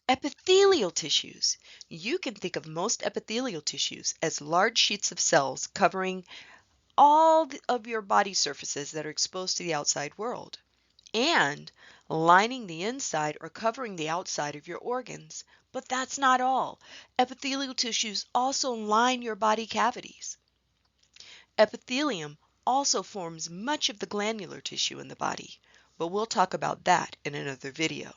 Epithelial tissues. You can think of most epithelial tissues as large sheets of cells covering of your body surfaces that are exposed to the outside world and lining the inside or covering the outside of your organs. But that's not all. Epithelial tissues also line your body cavities. Epithelium also forms much of the glandular tissue in the body, but we'll talk about that in another video.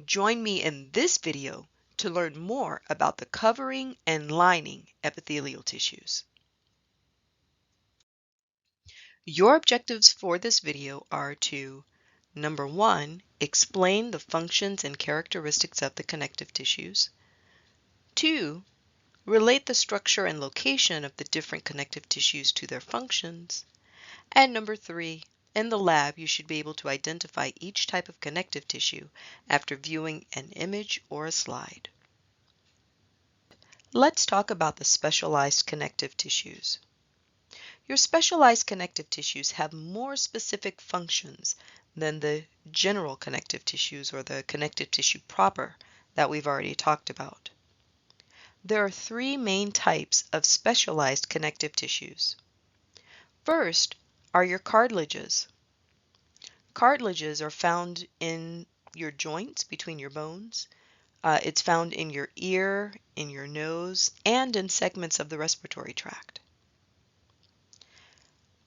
Join me in this video to learn more about the covering and lining epithelial tissues. Your objectives for this video are to, number 1, explain the functions and characteristics of the connective tissues. 2, relate the structure and location of the different connective tissues to their functions. And number 3, in the lab, you should be able to identify each type of connective tissue after viewing an image or a slide. Let's talk about the specialized connective tissues. Your specialized connective tissues have more specific functions than the general connective tissues or the connective tissue proper that we've already talked about. There are 3 main types of specialized connective tissues. First are your cartilages. Cartilages are found in your joints between your bones. It's found in your ear, in your nose, and in segments of the respiratory tract.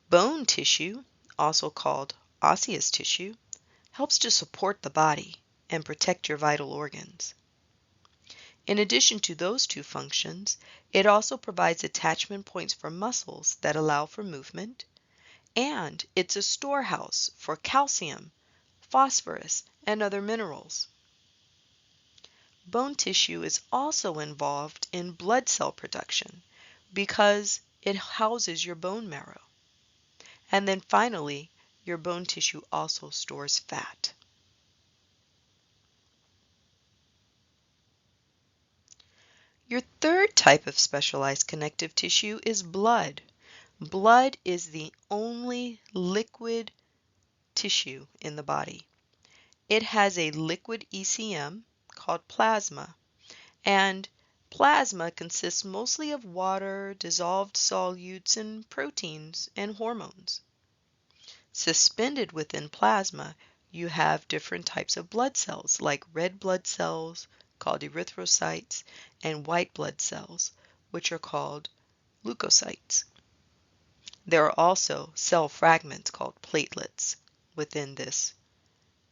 Bone tissue, also called osseous tissue, helps to support the body and protect your vital organs. In addition to those 2 functions, it also provides attachment points for muscles that allow for movement, and it's a storehouse for calcium, phosphorus, and other minerals. Bone tissue is also involved in blood cell production because it houses your bone marrow. And then finally, your bone tissue also stores fat. Your third type of specialized connective tissue is blood. Blood is the only liquid tissue in the body. It has a liquid ECM called plasma, and plasma consists mostly of water, dissolved solutes, and proteins and hormones. Suspended within plasma, you have different types of blood cells like red blood cells called erythrocytes and white blood cells, which are called leukocytes. There are also cell fragments called platelets within this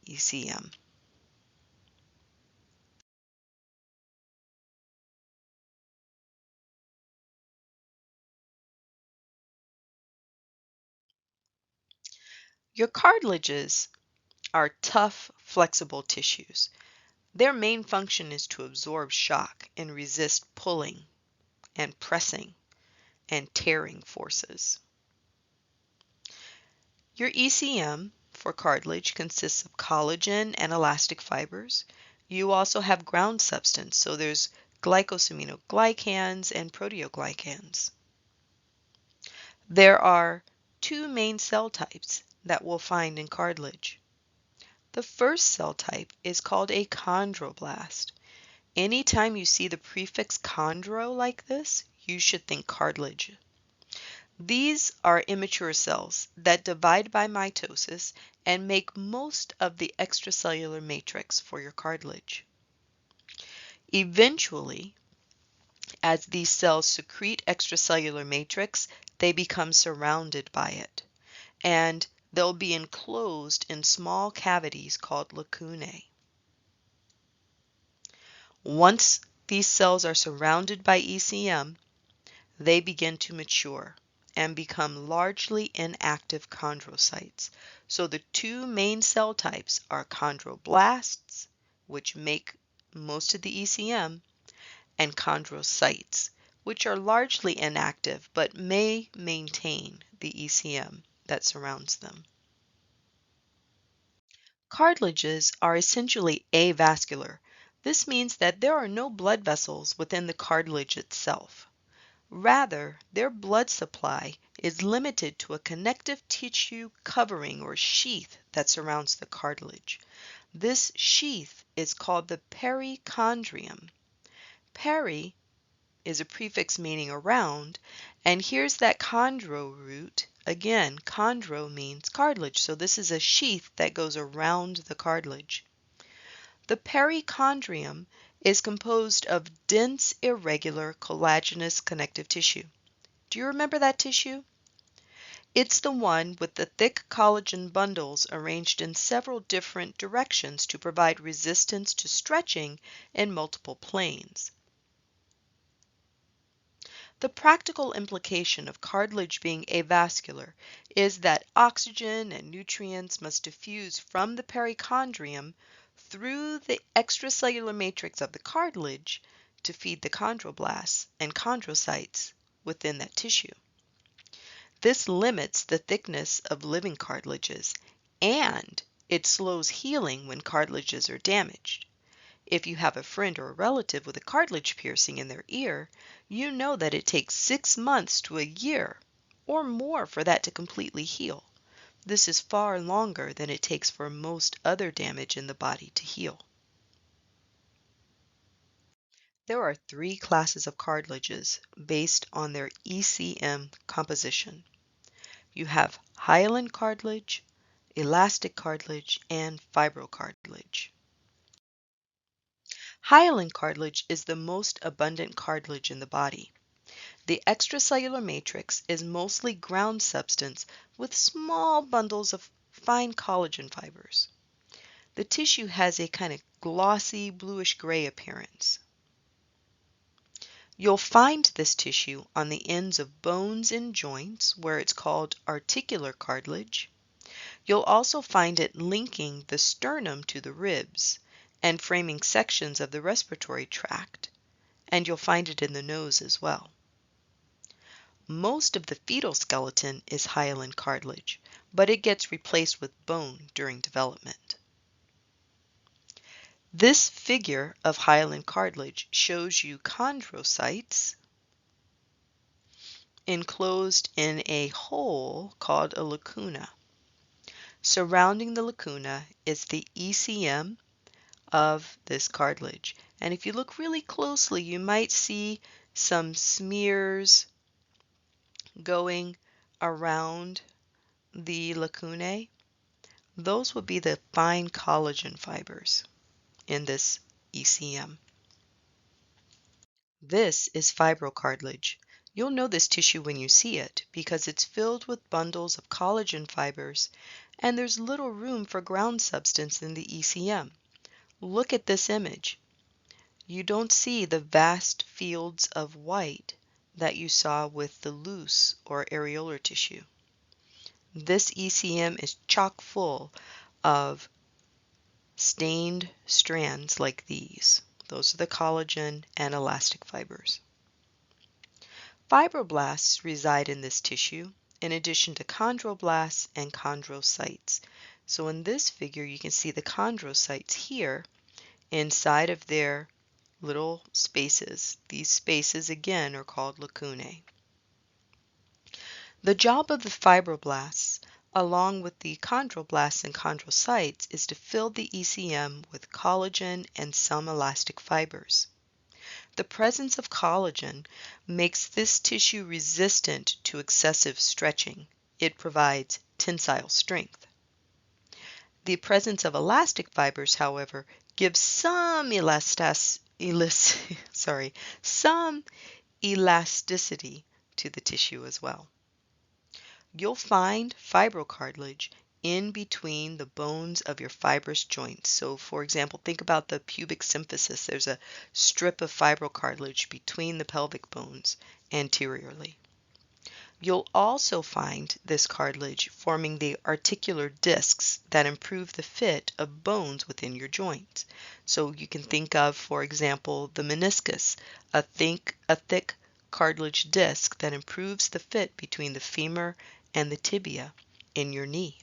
ECM. Your cartilages are tough, flexible tissues. Their main function is to absorb shock and resist pulling and pressing and tearing forces. Your ECM for cartilage consists of collagen and elastic fibers. You also have ground substance, so there's glycosaminoglycans and proteoglycans. There are 2 main cell types that we'll find in cartilage. The first cell type is called a chondroblast. Anytime you see the prefix chondro like this, you should think cartilage. These are immature cells that divide by mitosis and make most of the extracellular matrix for your cartilage. Eventually, as these cells secrete extracellular matrix, they become surrounded by it, and they'll be enclosed in small cavities called lacunae. Once these cells are surrounded by ECM, they begin to mature and become largely inactive chondrocytes. So the 2 main cell types are chondroblasts, which make most of the ECM, and chondrocytes, which are largely inactive but may maintain the ECM that surrounds them. Cartilages are essentially avascular. This means that there are no blood vessels within the cartilage itself. Rather, their blood supply is limited to a connective tissue covering or sheath that surrounds the cartilage. This sheath is called the perichondrium. Peri is a prefix meaning around, and here's that chondro root. Again, chondro means cartilage, so this is a sheath that goes around the cartilage. The perichondrium is composed of dense, irregular, collagenous connective tissue. Do you remember that tissue? It's the one with the thick collagen bundles arranged in several different directions to provide resistance to stretching in multiple planes. The practical implication of cartilage being avascular is that oxygen and nutrients must diffuse from the perichondrium through the extracellular matrix of the cartilage to feed the chondroblasts and chondrocytes within that tissue. This limits the thickness of living cartilages, and it slows healing when cartilages are damaged. If you have a friend or a relative with a cartilage piercing in their ear, you know that it takes 6 months to a year or more for that to completely heal. This is far longer than it takes for most other damage in the body to heal. There are 3 classes of cartilages based on their ECM composition. You have hyaline cartilage, elastic cartilage, and fibrocartilage. Hyaline cartilage is the most abundant cartilage in the body. The extracellular matrix is mostly ground substance with small bundles of fine collagen fibers. The tissue has a kind of glossy bluish-gray appearance. You'll find this tissue on the ends of bones and joints where it's called articular cartilage. You'll also find it linking the sternum to the ribs and framing sections of the respiratory tract, and you'll find it in the nose as well. Most of the fetal skeleton is hyaline cartilage, but it gets replaced with bone during development. This figure of hyaline cartilage shows you chondrocytes enclosed in a hole called a lacuna. Surrounding the lacuna is the ECM of this cartilage. And if you look really closely, you might see some smears going around the lacunae. Those would be the fine collagen fibers in this ECM. This is fibrocartilage. You'll know this tissue when you see it because it's filled with bundles of collagen fibers and there's little room for ground substance in the ECM. Look at this image. You don't see the vast fields of white that you saw with the loose or areolar tissue. This ECM is chock full of stained strands like these. Those are the collagen and elastic fibers. Fibroblasts reside in this tissue in addition to chondroblasts and chondrocytes. So in this figure you can see the chondrocytes here inside of their little spaces. These spaces again are called lacunae. The job of the fibroblasts, along with the chondroblasts and chondrocytes, is to fill the ECM with collagen and some elastic fibers. The presence of collagen makes this tissue resistant to excessive stretching. It provides tensile strength. The presence of elastic fibers, however, gives some some elasticity to the tissue as well. You'll find fibrocartilage in between the bones of your fibrous joints. So for example, think about the pubic symphysis. There's a strip of fibrocartilage between the pelvic bones anteriorly. You'll also find this cartilage forming the articular discs that improve the fit of bones within your joints. So you can think of, for example, the meniscus, a thick cartilage disc that improves the fit between the femur and the tibia in your knee.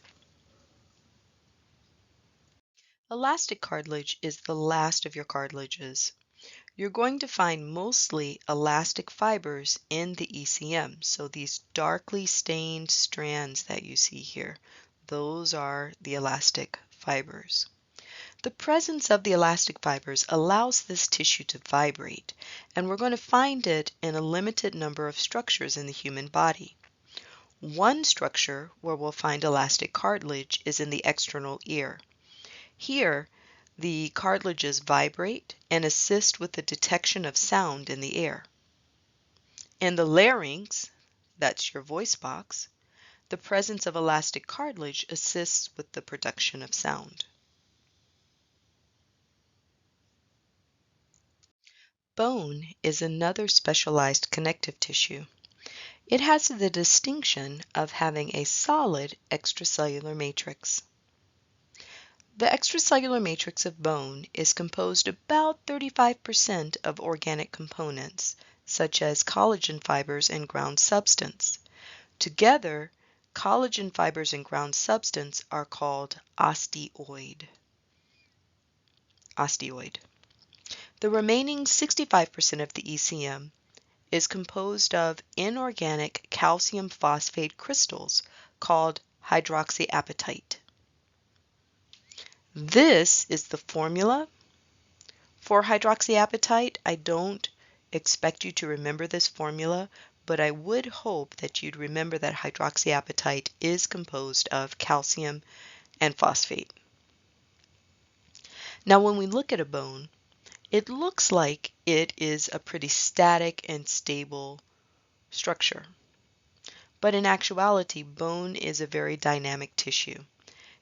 Elastic cartilage is the last of your cartilages. You're going to find mostly elastic fibers in the ECM. So these darkly stained strands that you see here, those are the elastic fibers. The presence of the elastic fibers allows this tissue to vibrate, and we're going to find it in a limited number of structures in the human body. One structure where we'll find elastic cartilage is in the external ear. Here, the cartilages vibrate and assist with the detection of sound in the air. In the larynx, that's your voice box, the presence of elastic cartilage assists with the production of sound. Bone is another specialized connective tissue. It has the distinction of having a solid extracellular matrix. The extracellular matrix of bone is composed about 35% of organic components, such as collagen fibers and ground substance. Together, collagen fibers and ground substance are called osteoid. The remaining 65% of the ECM is composed of inorganic calcium phosphate crystals called hydroxyapatite. This is the formula for hydroxyapatite. I don't expect you to remember this formula, but I would hope that you'd remember that hydroxyapatite is composed of calcium and phosphate. Now, when we look at a bone, it looks like it is a pretty static and stable structure. But in actuality, bone is a very dynamic tissue.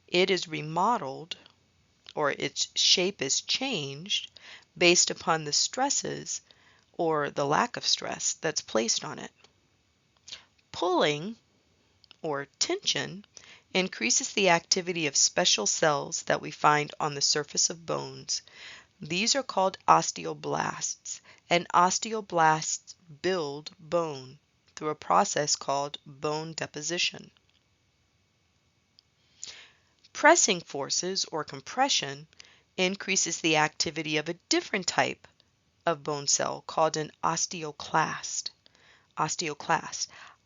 It is remodeled, or its shape is changed based upon the stresses or the lack of stress that's placed on it. Pulling or tension increases the activity of special cells that we find on the surface of bones. These are called osteoblasts, and osteoblasts build bone through a process called bone deposition. Pressing forces or compression increases the activity of a different type of bone cell called an osteoclast.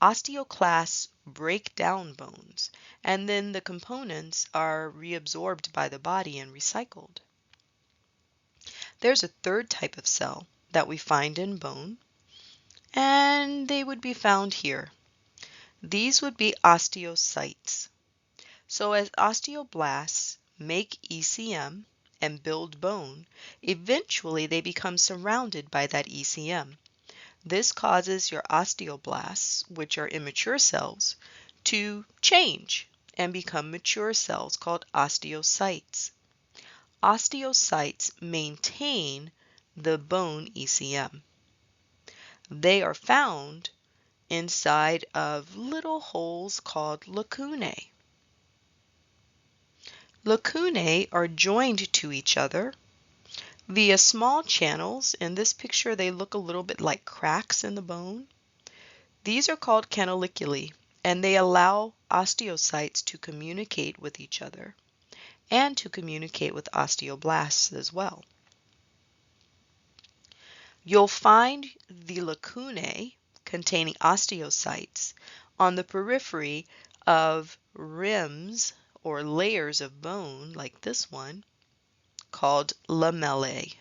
Osteoclasts break down bones, and then the components are reabsorbed by the body and recycled. There's a third type of cell that we find in bone, and they would be found here. These would be osteocytes. So as osteoblasts make ECM and build bone, eventually they become surrounded by that ECM. This causes your osteoblasts, which are immature cells, to change and become mature cells called osteocytes. Osteocytes maintain the bone ECM. They are found inside of little holes called lacunae. Lacunae are joined to each other via small channels. In this picture, they look a little bit like cracks in the bone. These are called canaliculi, and they allow osteocytes to communicate with each other and to communicate with osteoblasts as well. You'll find the lacunae containing osteocytes on the periphery of rims or layers of bone like this one called lamellae.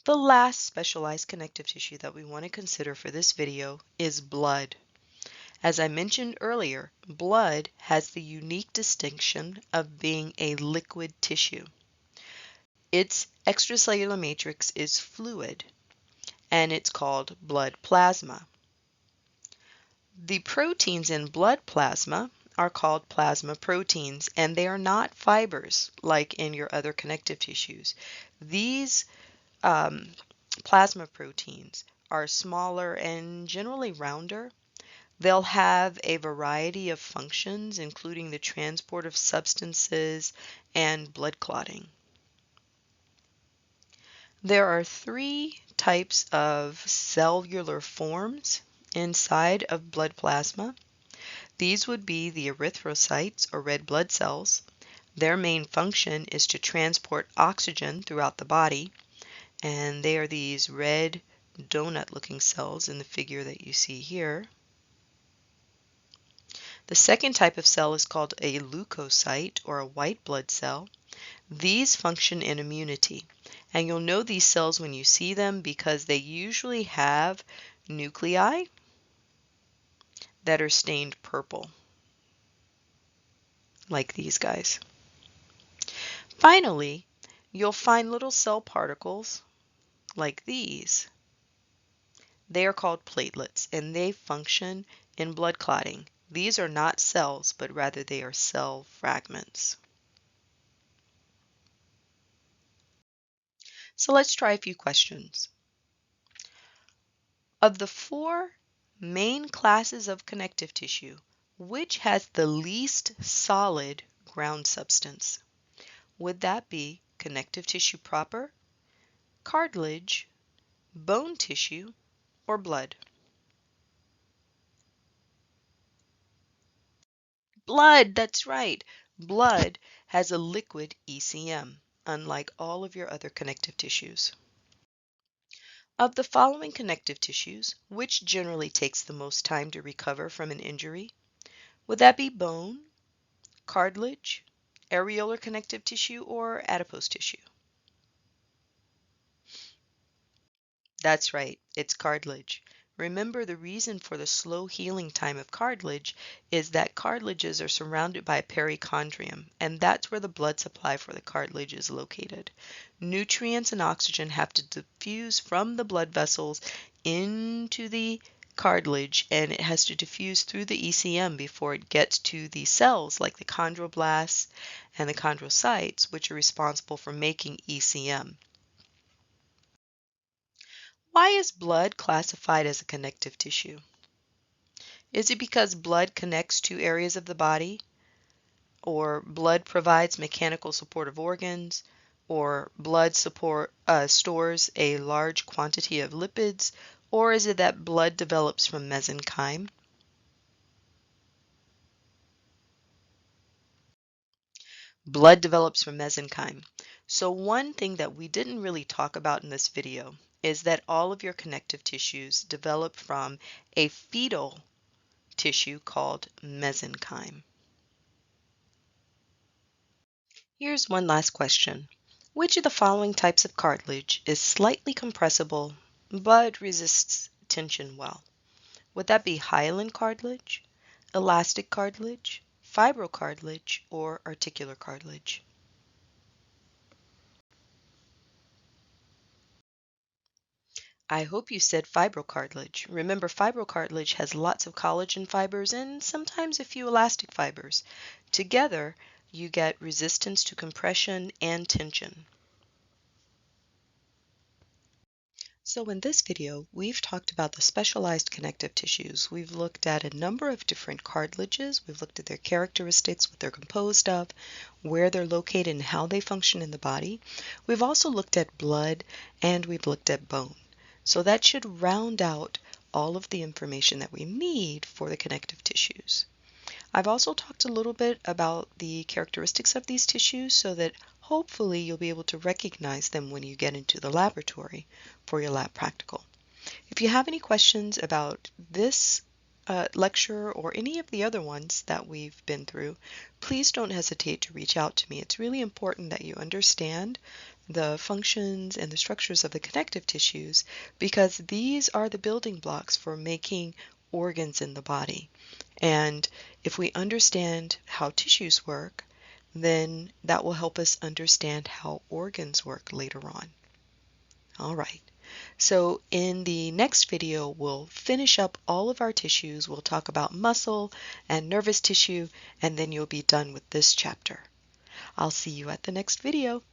The last specialized connective tissue that we want to consider for this video is blood. As I mentioned earlier, blood has the unique distinction of being a liquid tissue. Its extracellular matrix is fluid, and it's called blood plasma. The proteins in blood plasma are called plasma proteins, and they are not fibers like in your other connective tissues. These plasma proteins are smaller and generally rounder. They'll have a variety of functions, including the transport of substances and blood clotting. There are three types of cellular forms inside of blood plasma. These would be the erythrocytes, or red blood cells. Their main function is to transport oxygen throughout the body, and they are these red donut-looking cells in the figure that you see here. The second type of cell is called a leukocyte or a white blood cell. These function in immunity, and you'll know these cells when you see them because they usually have nuclei that are stained purple, like these guys. Finally, you'll find little cell particles like these. They are called platelets, and they function in blood clotting. These are not cells, but rather they are cell fragments. So let's try a few questions. Of the four main classes of connective tissue, which has the least solid ground substance? Would that be connective tissue proper, cartilage, bone tissue, or blood? Blood, that's right. Blood has a liquid ECM, unlike all of your other connective tissues. Of the following connective tissues, which generally takes the most time to recover from an injury? Would that be bone, cartilage, areolar connective tissue, or adipose tissue? That's right, it's cartilage. Remember, the reason for the slow healing time of cartilage is that cartilages are surrounded by a perichondrium, and that's where the blood supply for the cartilage is located. Nutrients and oxygen have to diffuse from the blood vessels into the cartilage, and it has to diffuse through the ECM before it gets to the cells like the chondroblasts and the chondrocytes, which are responsible for making ECM. Why is blood classified as a connective tissue? Is it because blood connects two areas of the body, or blood provides mechanical supportive organs, or blood stores a large quantity of lipids, or is it that blood develops from mesenchyme? Blood develops from mesenchyme. So one thing that we didn't really talk about in this video is that all of your connective tissues develop from a fetal tissue called mesenchyme. Here's one last question. Which of the following types of cartilage is slightly compressible but resists tension well? Would that be hyaline cartilage, elastic cartilage, fibrocartilage, or articular cartilage? I hope you said fibrocartilage. Remember, fibrocartilage has lots of collagen fibers and sometimes a few elastic fibers. Together, you get resistance to compression and tension. So in this video, we've talked about the specialized connective tissues. We've looked at a number of different cartilages. We've looked at their characteristics, what they're composed of, where they're located, and how they function in the body. We've also looked at blood, and we've looked at bone. So that should round out all of the information that we need for the connective tissues. I've also talked a little bit about the characteristics of these tissues so that hopefully you'll be able to recognize them when you get into the laboratory for your lab practical. If you have any questions about this lecture or any of the other ones that we've been through, please don't hesitate to reach out to me. It's really important that you understand the functions and the structures of the connective tissues because these are the building blocks for making organs in the body. And if we understand how tissues work, then that will help us understand how organs work later on. All right. So in the next video, we'll finish up all of our tissues. We'll talk about muscle and nervous tissue, and then you'll be done with this chapter. I'll see you at the next video.